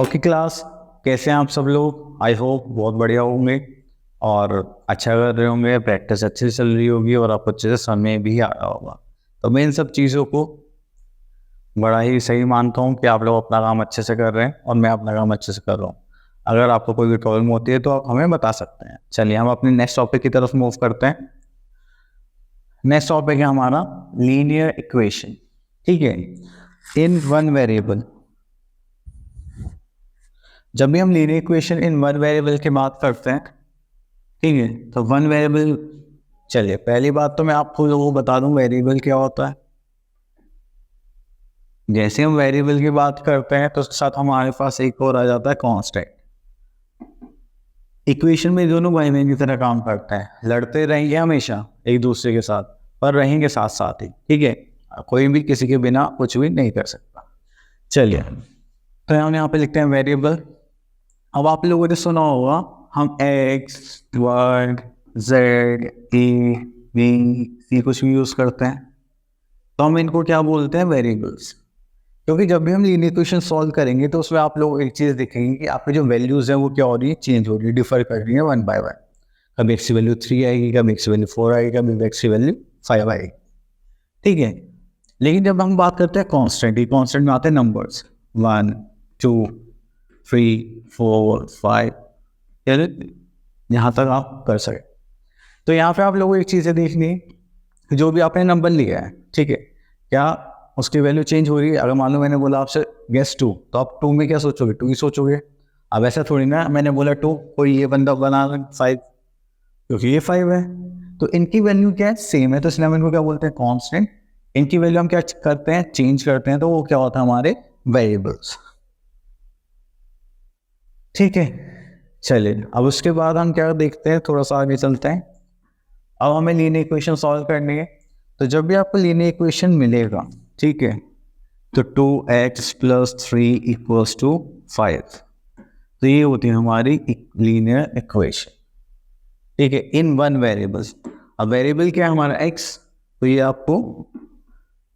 Okay class, कैसे हैं आप सब लोग? आई होप बहुत बढ़िया होंगे और अच्छा कर रहे होंगे, प्रैक्टिस अच्छे से चल रही होगी और आपको अच्छे से समय भी आ रहा होगा। तो मैं इन सब चीज़ों को बड़ा ही सही मानता हूँ कि आप लोग अपना काम अच्छे से कर रहे हैं और मैं अपना काम अच्छे से कर रहा हूँ। अगर आपको कोई भी प्रॉब्लम होती है तो आप हमें बता सकते हैं। चलिए हम अपने नेक्स्ट टॉपिक की तरफ मूव करते हैं। नेक्स्ट टॉपिक है हमारा लीनियर इक्वेशन। ठीक है, इन वन वेरिएबल। जब भी हम linear equation in one variable की बात करते हैं, ठीक है, तो वन वेरिएबल, चलिए पहली बात तो मैं आपको लोगों को बता दूं वेरिएबल क्या होता है। जैसे हम वेरिएबल की बात करते हैं तो उसके साथ हमारे पास एक और आ जाता है कांस्टेंट। इक्वेशन में दोनों भाई बहन की तरह काम करता है, लड़ते रहेंगे हमेशा एक दूसरे के साथ, पर रहेंगे साथ साथ ही। ठीक है, कोई भी किसी के बिना कुछ भी नहीं कर सकता। चलिए तो हम यहाँ पे लिखते हैं वेरिएबल। अब आप लोगों ने सुना होगा हम एक्स, वाई, जेड, ए, बी, सी कुछ भी यूज करते हैं, तो हम इनको क्या बोलते हैं? वेरिएबल्स। क्योंकि जब भी हम लीनियर इक्वेशन सॉल्व करेंगे तो उसमें आप लोग एक चीज़ देखेंगे कि आपकी जो वैल्यूज हैं वो क्या हो रही है, चेंज हो रही है, डिफर कर रही है वन बाय वन। कभी एक्स की वैल्यू 3 आएगी, कभी एक्स की वैल्यू 4 आएगी, कभी एक्स की वैल्यू 5 आएगी। ठीक है, लेकिन जब हम बात करते हैं कॉन्स्टेंट, कॉन्स्टेंट में आते हैं नंबर्स 1, 2, 3, 4, 5, यहाँ तक आप कर सके। तो यहाँ पे आप लोगों को एक चीज़ देखनी है, जो भी आपने नंबर लिया है, ठीक है, क्या उसकी वैल्यू चेंज हो रही है? अगर मान लो मैंने बोला आपसे गेस 2, तो आप 2 में क्या सोचोगे? 2 ही सोचोगे। अब ऐसा थोड़ी ना मैंने बोला 2, कोई ये बंदा बना 5, क्योंकि ये 5 है, तो इनकी वैल्यू क्या है? सेम है, तो इसलिए हम इनको क्या बोलते हैं? कांस्टेंट। इनकी वैल्यू हम क्या करते हैं? चेंज करते हैं, तो वो क्या होता है? हमारे वेरिएबल्स। ठीक है, चलिए अब उसके बाद हम क्या देखते हैं, थोड़ा सा आगे चलते हैं। अब हमें लीनियर इक्वेशन सॉल्व करनी है, तो जब भी आपको लीनियर इक्वेशन मिलेगा, ठीक है, तो 2x + 3 = 5, तो ये होती है हमारी लीनियर इक्वेशन। ठीक है, इन वन वेरिएबल। अब वेरिएबल क्या है हमारा? x, तो ये आपको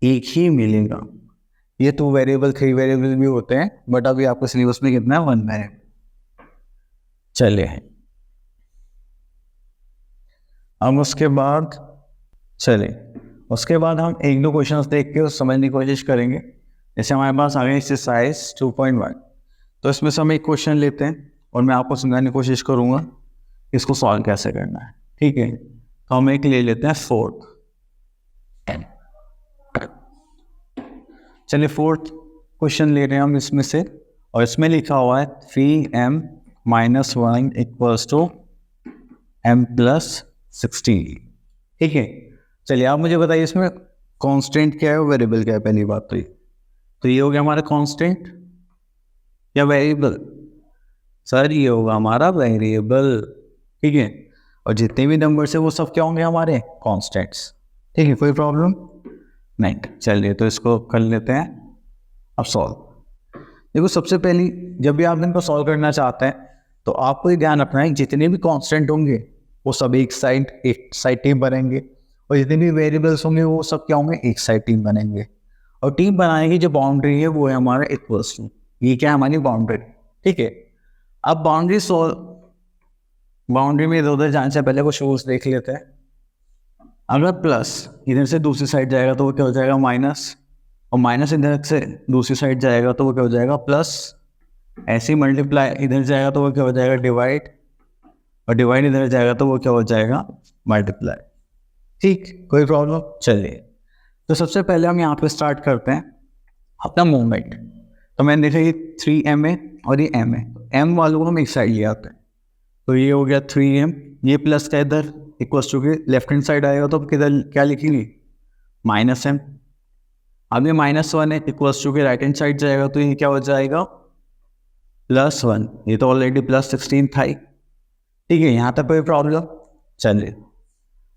एक ही मिलेगा। ये 2 वेरिएबल 3 वेरिएबल भी होते हैं, बट अभी आपको सिलेबस में कितना है? 1 वेरिएबल। चलिए अब उसके बाद हम एक दो क्वेश्चंस देख के उस समझने की कोशिश करेंगे। जैसे हमारे पास आ गए एक्सरसाइज 2.1, तो इसमें से हम एक क्वेश्चन लेते हैं और मैं आपको समझाने की कोशिश करूंगा इसको सॉल्व कैसे करना है। ठीक है, तो हम एक ले लेते हैं 4th। चलिए 4th क्वेश्चन ले रहे हैं हम इसमें से, और इसमें लिखा हुआ है 3m - 1 = m + 16। ठीक है, चलिए आप मुझे बताइए इसमें कांस्टेंट क्या है और वेरिएबल क्या है? पहली बात तो ये हो गया हमारा कांस्टेंट या वेरिएबल? सर ये होगा हमारा वेरिएबल। ठीक है, और जितने भी नंबर्स है वो सब क्या होंगे? हमारे कांस्टेंट्स। ठीक है, कोई प्रॉब्लम नहीं। चलिए तो इसको कर लेते हैं अब सॉल्व। देखो सबसे पहली, जब भी आप इनको सॉल्व करना चाहते हैं तो आपको ये ध्यान रखना है जितने भी कांस्टेंट होंगे वो सब एक साइड टीम बनेंगे, और जितने भी वेरिएबल्स होंगे वो सब क्या होंगे? एक साइड टीम बनेंगे। और टीम बनाने की जो बाउंड्री है वो है हमारा इक्वल्स टू, ये क्या है? हमारी बाउंड्री। ठीक है, अब बाउंड्री में इधर उधर जाने से पहले कुछ रूल्स देख लेते हैं। अगर प्लस इधर से दूसरी साइड जाएगा तो वो क्या हो जाएगा? माइनस, और माइनस इधर से दूसरी साइड जाएगा तो वो क्या हो जाएगा? प्लस। ऐसे ही मल्टीप्लाई इधर जाएगा तो वो क्या हो जाएगा? डिवाइड, और डिवाइड इधर जाएगा तो वो क्या हो जाएगा? मल्टीप्लाई। ठीक, कोई प्रॉब्लम? चलिए तो सबसे पहले हम यहाँ पे स्टार्ट करते हैं अपना मूवमेंट। तो मैंने देखा ये 3m है और ये m है, m वालों को हम एक साइड ले आते हैं, तो ये हो गया 3m। ये प्लस का इधर इक्वल्स टू के लेफ्ट हैंड साइड आएगा तो किधर क्या लिखेंगे? -m। अब ये -1 है, इक्वल्स टू के राइट हैंड साइड जाएगा तो ये क्या हो जाएगा? +1। ये तो ऑलरेडी +16 था ही। ठीक है, यहाँ तक कोई प्रॉब्लम? चलिए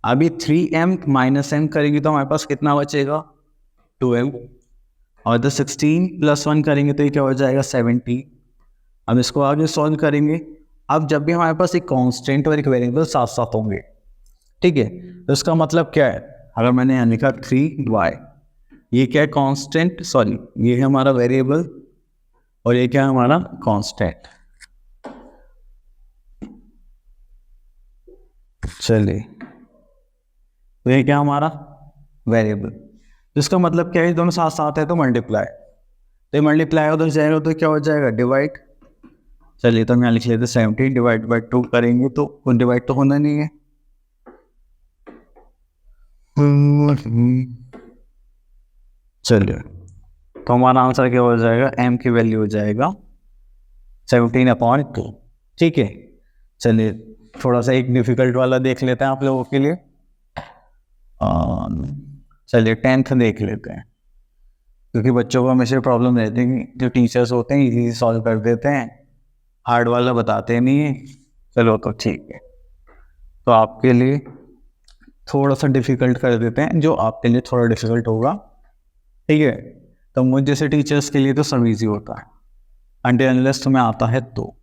अभी 3m - m करेंगे तो हमारे पास कितना बचेगा? 2m, और इधर 16 + 1 करेंगे तो ये क्या हो जाएगा? 70। अब इसको आगे सॉल्व करेंगे। अब जब भी हमारे पास एक कांस्टेंट और एक वेरिएबल साथ साथ होंगे, ठीक है, तो इसका मतलब क्या है? अगर मैंने यहाँ लिखा 3y, ये क्या है? कांस्टेंट, सॉरी ये है हमारा वेरिएबल, और ये क्या है हमारा कांस्टेंट। चलिए, तो ये क्या हमारा वेरिएबल, जिसका मतलब क्या है, दोनों साथ साथ है तो मल्टीप्लाई, तो ये मल्टीप्लाई उधर जाएगा तो क्या हो जाएगा डिवाइड। चलिए तो हम यहाँ लिख लेते 17 डिवाइड बाई 2 करेंगे तो डिवाइड तो होना नहीं है। चलिए तो हमारा आंसर क्या हो जाएगा, m की वैल्यू हो जाएगा 17/2। ठीक है, चलिए थोड़ा सा एक डिफिकल्ट वाला देख लेते हैं आप लोगों के लिए। चलिए 10th देख लेते हैं, क्योंकि बच्चों को हमेशा प्रॉब्लम रहती है कि जो टीचर्स होते हैं इजी सॉल्व कर देते हैं, हार्ड वाला बताते नहीं है। चलो तो ठीक है, तो आपके लिए थोड़ा सा डिफिकल्ट कर देते हैं, जो आपके लिए थोड़ा डिफिकल्ट होगा। ठीक है, तो मुझ जैसे टीचर्स के लिए तो सब इजी होता है, अनटिल अनलेस तुम्हें आता है तो।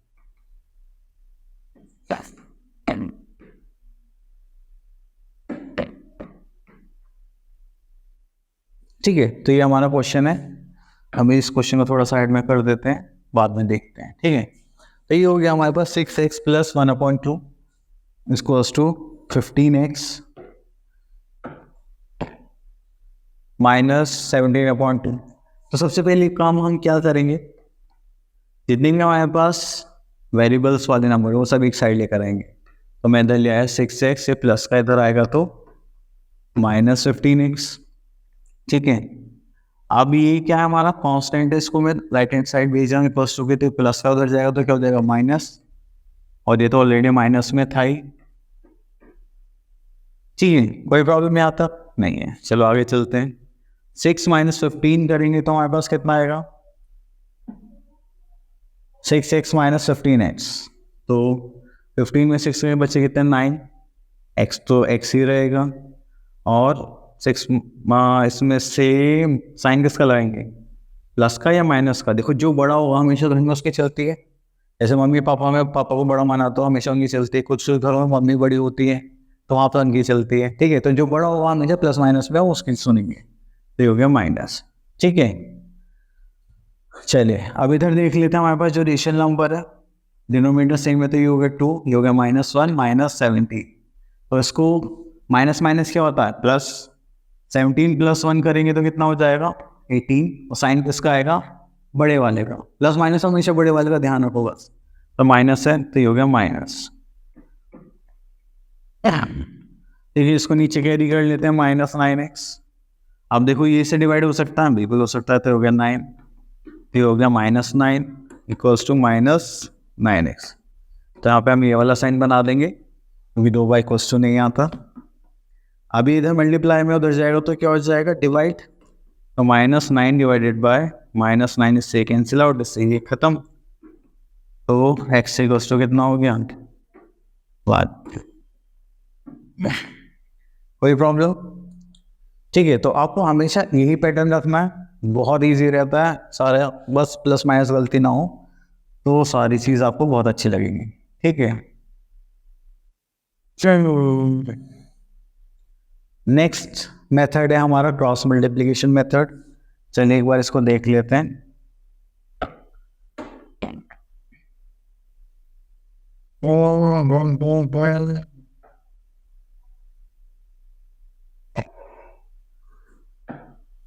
ठीक है, तो ये हमारा क्वेश्चन है, हम इस क्वेश्चन को थोड़ा साइड में कर देते हैं, बाद में देखते हैं। ठीक है, तो ये हो गया हमारे पास 6x + 1/2 = 15x -17/2। तो सबसे पहले काम हम क्या करेंगे, जितने भी हमारे पास वेरिएबल्स वाले नंबर वो सब एक साइड लेकर आएंगे। तो मैं इधर लिया है 6x, ये प्लस का इधर आएगा तो -15x। ठीक है, अब ये क्या है हमारा कांस्टेंट है, इसको मैं राइट हैंड साइड भेज रहा हूँ +2 के, तो प्लस का उधर जाएगा तो क्या हो जाएगा माइनस, और ये तो ऑलरेडी माइनस में था ही। ठीक है, कोई प्रॉब्लम यहाँ तक नहीं है। चलो आगे चलते हैं, 6 - 15 करेंगे तो हमारे पास कितना आएगा, 6x - 15x, तो 15 में 6 में बचे कितने 9, x तो x ही रहेगा, और 6 इसमें सेम साइन किसका लगाएंगे, प्लस का या माइनस का। देखो जो बड़ा होगा हमेशा घर में उसकी चलती है, जैसे मम्मी पापा में पापा को बड़ा माना तो हमेशा उनकी चलती है, कुछ घरों में मम्मी बड़ी होती है तो वहाँ पर उनकी चलती है। ठीक है, तो जो बड़ा होगा हमेशा प्लस माइनस में उसकी सुनेंगे, तो हो गया माइनस। ठीक है, चलिए अब इधर देख लेते हैं, हमारे पास जो रेशनल नंबर है डिनोमिनेटर सेम है, तो ये हो गया 2, ये हो गया -1 - 17। तो इसको माइनस माइनस क्या होता है प्लस, 17 + 1 करेंगे तो कितना हो जाएगा 18, और साइन किसका आएगा बड़े वाले का, प्लस माइनस हमेशा बड़े वाले का ध्यान रखो बस। तो माइनस है तो ये हो गया माइनस। देखिए इसको नीचे कैरी कर लेते हैं -9x। अब देखो ये से डिवाइड हो सकता है, बिल्कुल हो सकता है, तो हो गया 9, तो हो गया -9 = -9x। तो यहाँ पे हम ये वाला साइन बना देंगे, क्योंकि 2 = नहीं आता। अभी इधर मल्टीप्लाई में उधर जाएगा तो क्या हो जाएगा डिवाइड, तो -9 डिवाइडेड बाय -9 इससे कैंसिल आउट, इससे ये खत्म, तो x = कितना हो गया 1। कोई प्रॉब्लम। ठीक है, तो आपको हमेशा यही पैटर्न रखना है, बहुत इजी रहता है सारे, बस प्लस माइनस गलती ना हो तो सारी चीज़ आपको बहुत अच्छी लगेगी। ठीक है, चलो नेक्स्ट मेथड है हमारा क्रॉस मल्टीप्लिकेशन मेथड। चलिए एक बार इसको देख लेते हैं।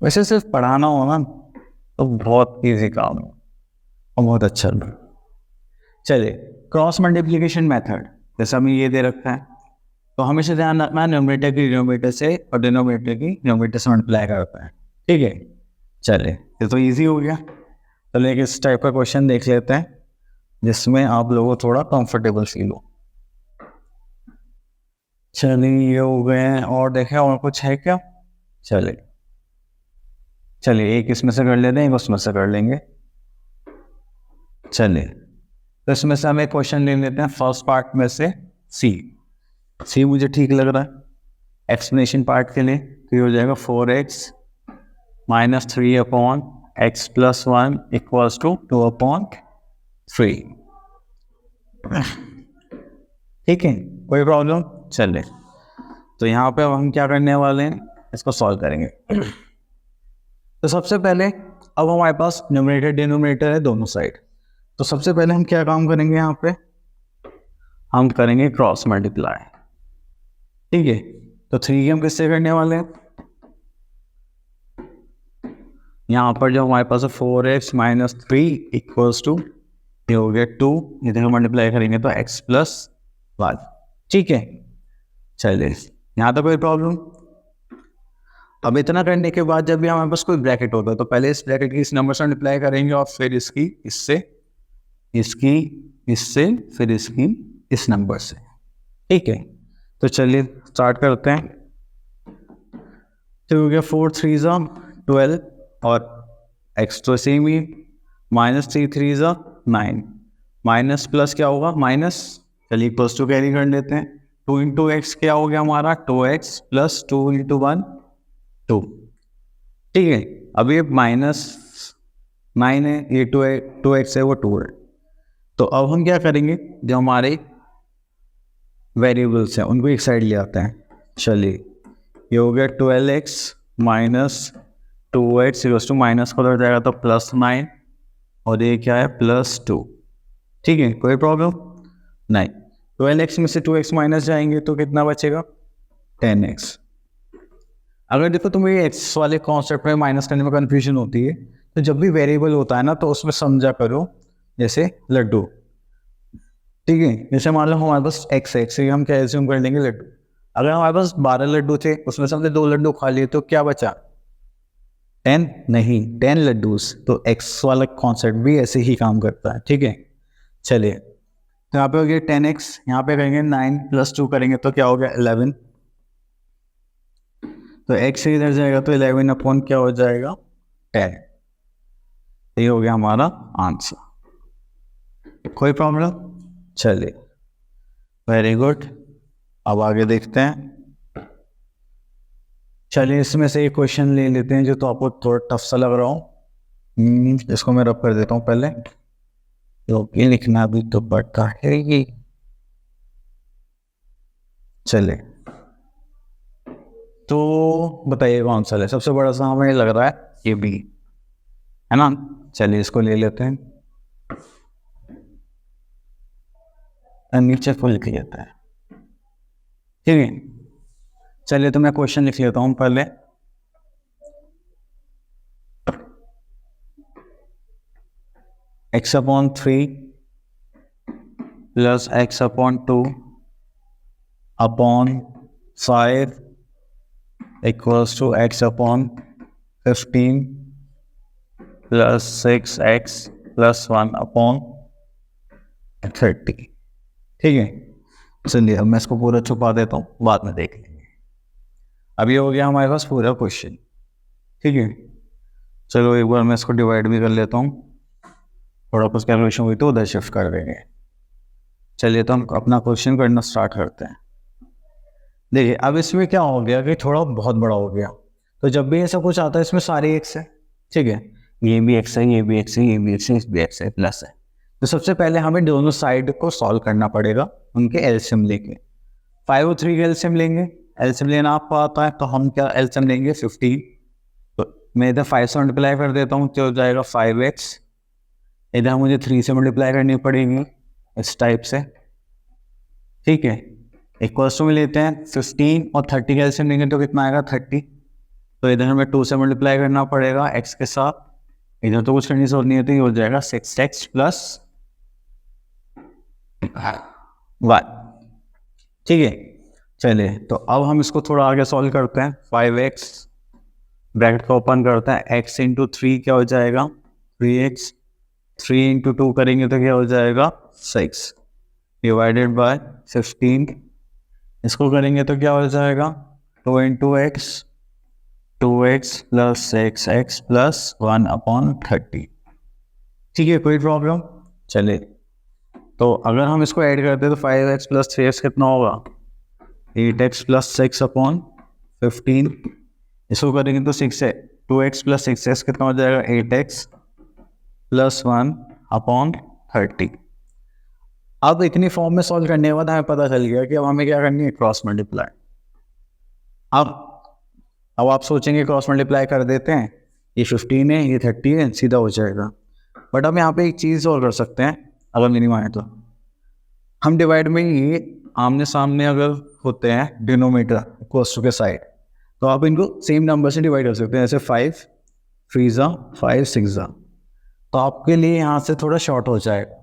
वैसे सिर्फ पढ़ाना हो ना तो बहुत इजी काम है और बहुत अच्छा है। चलिए क्रॉस मल्टीप्लिकेशन मेथड, जैसे हमें ये दे रखा है तो हमेशा ध्यान रखना है न्यूमरेटर की डिनोमिनेटर से और डिनोमिनेटर की न्यूमरेटर से मल्टीप्लाई करता है। ठीक है, चलिए ये तो इजी हो गया। चलिए एक इस टाइप का क्वेश्चन देख लेते हैं जिसमें आप लोगों को थोड़ा कंफर्टेबल फील हो। चलिए ये हो गए हैं, और देखें और कुछ है क्या। चलिए एक इसमें से कर लेते हैं, एक उसमें से कर लेंगे। चलिए तो इसमें से हम एक क्वेश्चन ले लेते हैं फर्स्ट पार्ट में से सी मुझे ठीक लग रहा है एक्सप्लेनेशन पार्ट के लिए। तो ये हो जाएगा 4x - 3/x + 1 = 2/3। ठीक है, कोई प्रॉब्लम। चलिए तो यहाँ पे हम क्या करने वाले हैं, इसको सॉल्व करेंगे। तो सबसे पहले अब हमारे पास न्यूमरेटर डिनोमिनेटर है दोनों साइड। तो सबसे पहले हम क्या काम करेंगे, यहाँ पे हम करेंगे क्रॉस मल्टीप्लाई। ठीक है, तो 3 की हम किससे करने वाले हैं, यहाँ पर जो हमारे पास 4x माइनस 3 इक्वल्स टू ये हो गया 2, इधर मल्टीप्लाई करेंगे तो x प्लस 1। ठीक है, चलिए यहाँ तो कोई प्रॉब्लम। अब इतना करने के बाद जब भी हमारे पास कोई ब्रैकेट होता है तो पहले इस ब्रैकेट की इस नंबर से मल्टीप्लाई करेंगे और फिर इसकी इससे, इसकी इससे, फिर इसकी इस नंबर से। ठीक है, तो चलिए स्टार्ट करते हैं। तो हो गया 4 3 12 और x तो सेम ही, माइनस 3 3 9, माइनस प्लस क्या होगा माइनस, चलिए प्लस 2 कैरी कर लेते हैं। 2 इंटू एक्स क्या हो गया हमारा 2x प्लस 2 इंटू 1 2। ठीक है, अब ये माइनस 9 है, ये 2x है, वो 2 है। तो अब हम क्या करेंगे, जो हमारे वेरिएबल्स हैं उनको एक साइड ले आते हैं। चलिए ये हो गया 12x minus 2x equals to minus का उधर जाएगा तो प्लस 9 और ये क्या है प्लस 2। ठीक है, कोई प्रॉब्लम नहीं। 12x में से 2x माइनस जाएंगे तो कितना बचेगा 10x। अगर देखो तुम्हें एक्स वाले कॉन्सेप्ट में माइनस करने में कन्फ्यूजन होती है तो जब भी वेरिएबल होता है ना तो उसमें समझा करो जैसे लड्डू। ठीक है, जैसे मान लो हमारे पास एक्स है, एक्स से हम क्या एज्यूम कर लेंगे लड्डू। अगर हमारे पास 12 लड्डू थे, उसमें से हमने 2 लड्डू खा लिए तो क्या बचा 10 नहीं 10 लड्डूस। तो एक्स वाला कॉन्सेप्ट भी ऐसे ही काम करता है। ठीक है, चलिए तो यहाँ पे हो गया 10x, यहाँ पे करेंगे 9 प्लस 2 करेंगे तो क्या हो गया 11। तो x से इधर जाएगा तो 11 अपॉन क्या हो जाएगा 10। ये हो गया हमारा आंसर। कोई प्रॉब्लम, चलिए वेरी गुड। अब आगे देखते हैं। चलिए इसमें से एक क्वेश्चन ले लेते हैं जो तो आपको थोड़ा टफ सा लग रहा हो। इसको मैं रब कर देता हूँ पहले, तो ये लिखना भी तो पड़ता है ये। चलिए तो बताइए कौन सा है सबसे बड़ा सा, हमें लग रहा है ये बी है ना। चलिए इसको ले लेते हैं, नीचे फुल लिख लेते हैं। ठीक है, चलिए तो मैं क्वेश्चन लिख लेता हूँ पहले। x upon 3 plus x upon 2 upon 5 equals to x upon 15 plus 6x plus 1 upon 30। ठीक है, चलिए अब मैं इसको पूरा छुपा देता हूँ, बाद में देख लेंगे। अब ये हो गया हमारे पास पूरा क्वेश्चन। ठीक है, चलो एक बार मैं इसको डिवाइड भी कर लेता हूँ, थोड़ा कुछ कैलकुलेशन हुई तो उधर शिफ्ट कर देंगे। चलिए तो हम अपना क्वेश्चन करना स्टार्ट करते हैं। देखिए अब इसमें क्या हो गया कि थोड़ा बहुत बड़ा हो गया, तो जब भी ऐसा कुछ आता है इसमें सारे एक्स है। ठीक है, ये भी एक्स है, ये भी एक्स है, ये भी एक्स है, ये भी एक्स है, प्लस है। तो सबसे पहले हमें दोनों साइड को सॉल्व करना पड़ेगा उनके एलसीएम लेके। 5 और 3 के एलसीएम लेंगे, एलसीएम लेना आपको आता है तो हम क्या एलसीएम लेंगे 15। तो मैं इधर 5 से मल्टीप्लाई कर देता हूँ तो हो जाएगा 5x, इधर मुझे 3 से मल्टीप्लाई करनी पड़ेगी इस टाइप से। ठीक है, इक्वल्स टू में लेते हैं 15 और 30 का एलसीएम लेंगे तो कितना आएगा 30। तो इधर हमें 2 से मल्टीप्लाई करना पड़ेगा x के साथ, इधर तो कुछ करने की जरूरत नहीं होती, हो जाएगा 6x प्लस 1। ठीक है, चलिए तो अब हम इसको थोड़ा आगे सॉल्व करते हैं। 5x ब्रैकेट को ओपन करते हैं, x इंटू 3 क्या हो जाएगा 3x, 3 इंटू 2 करेंगे तो क्या हो जाएगा 6 डिवाइडेड बाय 15। इसको करेंगे तो क्या हो जाएगा 2 into x, 2x plus 6x plus 1 upon 30। ठीक है, कोई प्रॉब्लम। चलिए तो अगर हम इसको ऐड करते हैं तो 5x प्लस 3x कितना होगा 8x प्लस 6 अपॉन 15। इसको करेंगे तो 6 है, 2x प्लस 6x कितना हो जाएगा 8x प्लस 1 अपॉन 30। अब इतनी फॉर्म में सॉल्व करने के बाद हमें पता चल गया कि अब हमें क्या करनी है क्रॉस मल्टीप्लाई। अब आप सोचेंगे क्रॉस मल्टीप्लाई कर देते हैं, ये 15 है, ये 30 है, सीधा हो जाएगा। बट हम यहाँ पे एक चीज़ और कर सकते हैं, अगर मेरी माने तो। हम डिवाइड में ये आमने सामने अगर होते हैं डिनोमीटर इक्वल्स टू के साइड, तो आप इनको सेम नंबर से डिवाइड कर सकते हैं, जैसे 5 3 5 6। तो आपके लिए यहाँ से थोड़ा शॉर्ट हो जाएगा,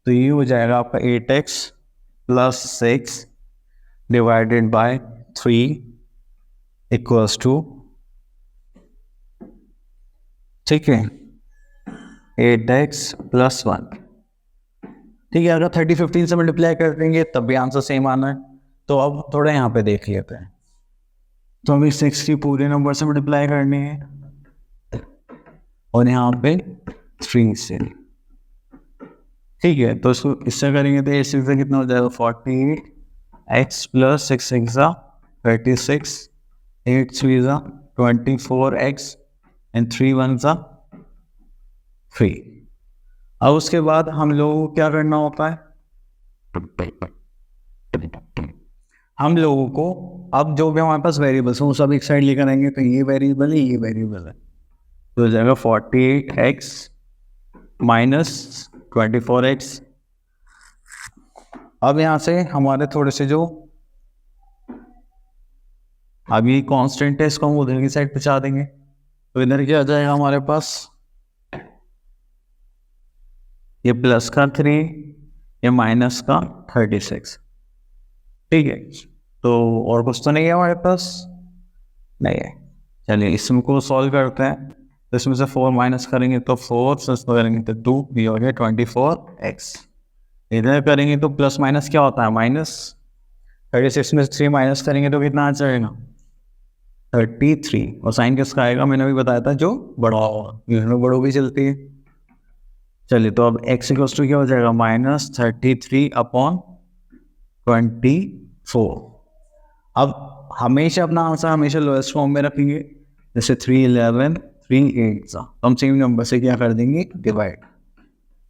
तो ये हो जाएगा आपका 8x plus 6 divided by 3 equals to, ठीक है, 8x प्लस 1। ठीक है, अगर 30 15 से मल्टीप्लाई कर देंगे तब भी आंसर सेम आना है। तो अब थोड़ा यहाँ पे देख लेते हैं। तो हमें 60 पूरे नंबर से मल्टीप्लाई करनी है और यहाँ पे 3 से, ठीक है। तो इसको इससे करेंगे तो 8 से कितना हो जाएगा, 48x प्लस 6 6 36, 8 3 24x एंड 3 1 3। अब उसके बाद हम लोगों को क्या करना होता है, हम लोगों को अब जो भी हमारे पास वेरिएबल्स हैं वो सब एक साइड लेकर आएंगे। तो ये वेरिएबल है, ये वेरिएबल है, तो हो जाएगा 48x माइनस 24x। अब यहाँ से हमारे थोड़े से जो अभी कांस्टेंट है इसको हम उधर की साइड पहुँचा देंगे। तो इधर क्या आ जाएगा हमारे पास, ये प्लस का 3, ये माइनस का 36, ठीक है। तो और कुछ तो नहीं है हमारे पास, नहीं है। चलिए इसमें को सॉल्व करते हैं। तो इसमें से 4 माइनस करेंगे तो 4, प्लस करेंगे तो 2, ये हो गया 24x। इधर करेंगे तो प्लस माइनस क्या होता है, माइनस। 36 में से 3 माइनस करेंगे तो कितना आ जाएगा, 33। और साइन किसका आएगा, मैंने अभी बताया था, जो बड़ा होगा, इसमें बड़ों भी चलती है। चलिए तो अब x इक्वल्स टू क्या हो जाएगा, माइनस 33 अपॉन 24। अब हमेशा अपना आंसर हमेशा लोएस्ट फॉर्म में रखेंगे, जैसे 3 11 3 8 सा, हम सेम नंबर से क्या कर देंगे, डिवाइड।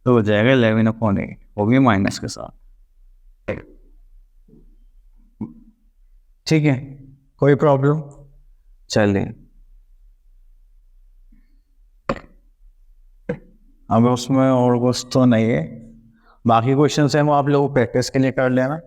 तो हो जाएगा 11 अपॉन 8, वो भी माइनस के साथ, ठीक है। कोई प्रॉब्लम, चलिए अब उसमें और कुछ तो नहीं है। बाकी क्वेश्चन है वो आप लोग प्रैक्टिस के लिए कर लेना।